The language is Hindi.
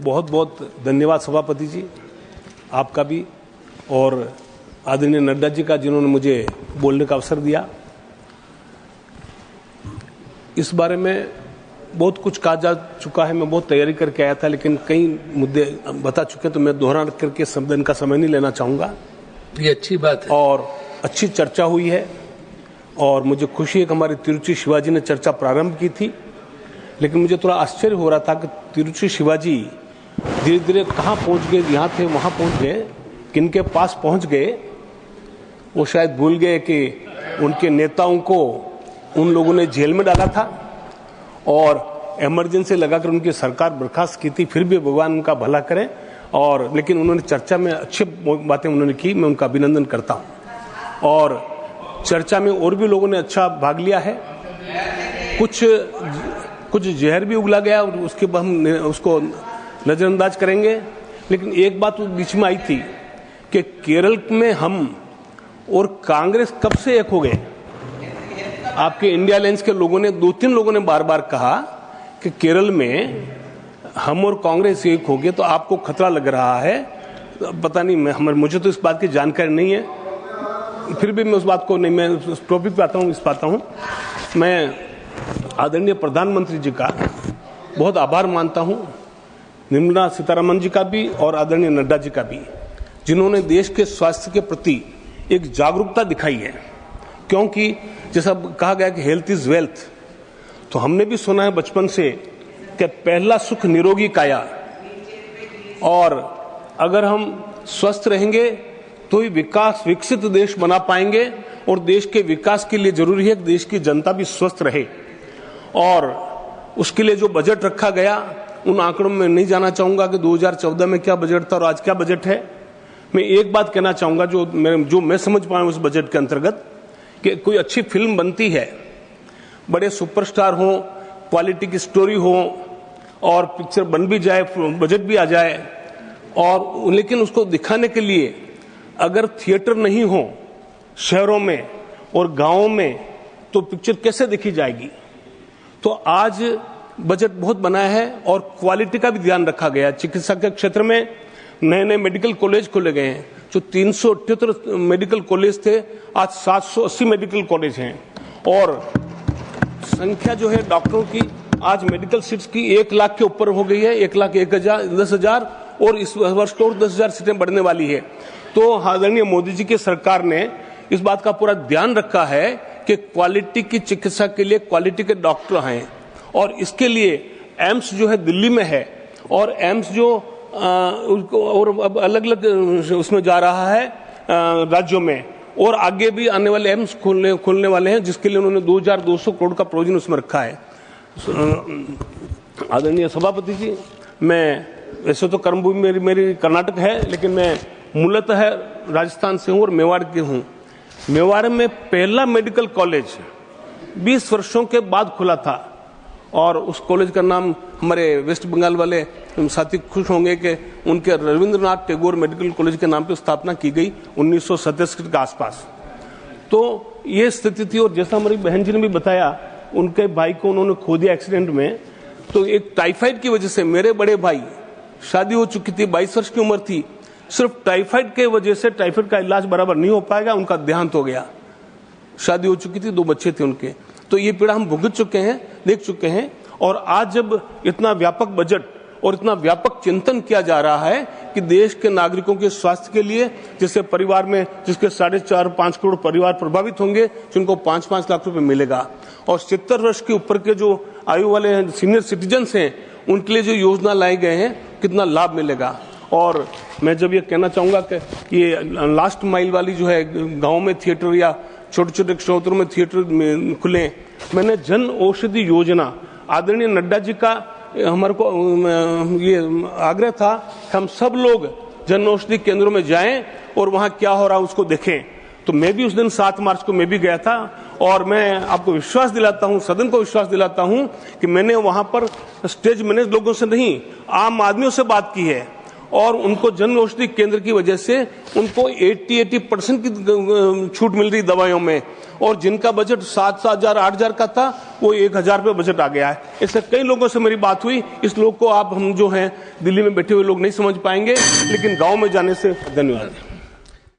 बहुत बहुत धन्यवाद सभापति जी, आपका भी, और आदरणीय नड्डा जी का, जिन्होंने मुझे बोलने का अवसर दिया। इस बारे में बहुत कुछ कहा जा चुका है, मैं बहुत तैयारी करके आया था, लेकिन कई मुद्दे बता चुके हैं, तो मैं दोहरा करके संबोधन का समय नहीं लेना चाहूँगा। ये अच्छी बात है और अच्छी चर्चा हुई है, और मुझे खुशी है कि हमारे तिरुचि शिवाजी ने चर्चा प्रारंभ की थी, लेकिन मुझे थोड़ा आश्चर्य हो रहा था कि तिरुचि शिवाजी धीरे धीरे कहाँ पहुँच गए, यहाँ थे वहाँ पहुँच गए, किनके पास पहुँच गए, वो शायद भूल गए कि उनके नेताओं को उन लोगों ने जेल में डाला था और इमरजेंसी लगाकर उनकी सरकार बर्खास्त की थी। फिर भी भगवान उनका भला करें, और लेकिन उन्होंने चर्चा में अच्छी बातें उन्होंने की, मैं उनका अभिनंदन करता हूं। और चर्चा में और भी लोगों ने अच्छा भाग लिया है। कुछ जहर भी उगला गया, उसके बाद हम उसको नजरअंदाज करेंगे। लेकिन एक बात बीच में आई थी कि केरल में हम और कांग्रेस कब से एक हो गए। आपके इंडिया अलायंस के लोगों ने, 2-3 लोगों ने बार बार कहा कि केरल में हम और कांग्रेस एक हो गए, तो आपको खतरा लग रहा है। पता नहीं, मुझे तो इस बात की जानकारी नहीं है, फिर भी मैं उस बात को नहीं, मैं उस टॉपिक पे आता हूँ। मैं आदरणीय प्रधानमंत्री जी का बहुत आभार मानता हूँ, निर्मला सीतारमण जी का भी और आदरणीय नड्डा जी का भी, जिन्होंने देश के स्वास्थ्य के प्रति एक जागरूकता दिखाई है। क्योंकि जैसा कहा गया कि हेल्थ इज वेल्थ, तो हमने भी सुना है बचपन से कि पहला सुख निरोगी काया, और अगर हम स्वस्थ रहेंगे तो ही विकसित देश बना पाएंगे। और देश के विकास के लिए जरूरी है कि देश की जनता भी स्वस्थ रहे, और उसके लिए जो बजट रखा गया, उन आंकड़ों में नहीं जाना चाहूंगा कि 2014 में क्या बजट था और आज क्या बजट है। मैं एक बात कहना चाहूंगा, जो मैं समझ पाया उस बजट के अंतर्गत, कि कोई अच्छी फिल्म बनती है, बड़े सुपरस्टार हों, क्वालिटी की स्टोरी हो, और पिक्चर बन भी जाए, बजट भी आ जाए, और लेकिन उसको दिखाने के लिए अगर थिएटर नहीं हो शहरों में और गांवों में, तो पिक्चर कैसे देखी जाएगी। तो आज बजट बहुत बनाया है, और क्वालिटी का भी ध्यान रखा गया। चिकित्सा के क्षेत्र में नए नए मेडिकल कॉलेज खोले गए हैं। जो 378 मेडिकल कॉलेज थे, आज 780 मेडिकल कॉलेज हैं, और संख्या जो है डॉक्टरों की, आज मेडिकल सीट्स की 1 लाख के ऊपर हो गई है, 1,01,010,000, और इस वर्ष को 10,000 सीटें बढ़ने वाली है। तो आदरणीय मोदी जी की सरकार ने इस बात का पूरा ध्यान रखा है कि क्वालिटी की चिकित्सा के लिए क्वालिटी के डॉक्टर हैं, और इसके लिए एम्स जो है दिल्ली में है, और एम्स जो और अब अलग अलग उसमें जा रहा है राज्यों में, और आगे भी आने वाले एम्स खोलने वाले हैं, जिसके लिए उन्होंने 2,200 करोड़ का प्रोविजन उसमें रखा है। आदरणीय सभापति जी, मैं वैसे तो कर्मभूमि मेरी कर्नाटक है, लेकिन मैं मूलतः राजस्थान से हूँ और मेवाड़ के हूँ। मेवाड़ में पहला मेडिकल कॉलेज 20 वर्षों के बाद खुला था, और उस कॉलेज का नाम, हमारे वेस्ट बंगाल वाले साथी खुश होंगे कि उनके रविंद्रनाथ टैगोर मेडिकल कॉलेज के नाम पर स्थापना की गई 1967 के आसपास। तो ये स्थिति थी, और जैसा हमारी बहन जी ने भी बताया, उनके भाई को उन्होंने खो दिया एक्सीडेंट में। तो एक टाइफाइड की वजह से, मेरे बड़े भाई, शादी हो चुकी थी, 22 वर्ष की उम्र थी, सिर्फ टाइफाइड के वजह से, टाइफाइड का इलाज बराबर नहीं हो पाएगा, उनका देहांत हो गया। शादी हो चुकी थी, 2 बच्चे थे उनके। तो ये पीड़ा हम भुगत चुके हैं, देख चुके हैं। और आज जब इतना व्यापक बजट और इतना व्यापक चिंतन किया जा रहा है कि देश के नागरिकों के स्वास्थ्य के लिए, जैसे परिवार में जिसके 4.5-5 करोड़ परिवार प्रभावित होंगे, जिनको 5-5 लाख रुपए मिलेगा, और 70 वर्ष के ऊपर के जो आयु वाले सीनियर सिटीजन्स हैं, उनके लिए जो योजना लाए गए हैं, कितना लाभ मिलेगा। और मैं जब ये कहना चाहूंगा कि ये लास्ट माइल वाली जो है, गाँव में थिएटर या छोटे छोटे क्षेत्रों में थिएटर खुले, मैंने जन औषधि योजना, आदरणीय नड्डा जी का हमारे को ये आग्रह था कि हम सब लोग जन औषधि केंद्रों में जाएं और वहां क्या हो रहा है उसको देखें। तो मैं भी उस दिन 7 मार्च को मैं भी गया था, और मैं आपको विश्वास दिलाता हूं, सदन को विश्वास दिलाता हूं कि मैंने वहां पर स्टेज मैनेज लोगों से नहीं, आम आदमियों से बात की है, और उनको जन औषधि केंद्र की वजह से उनको 80% की छूट मिल रही दवाइयों में, और जिनका बजट 7,000 8,000 का था वो 1,000 पे बजट आ गया है। ऐसे कई लोगों से मेरी बात हुई। इस लोग को आप हम जो हैं दिल्ली में बैठे हुए लोग नहीं समझ पाएंगे, लेकिन गांव में जाने से धन्यवाद।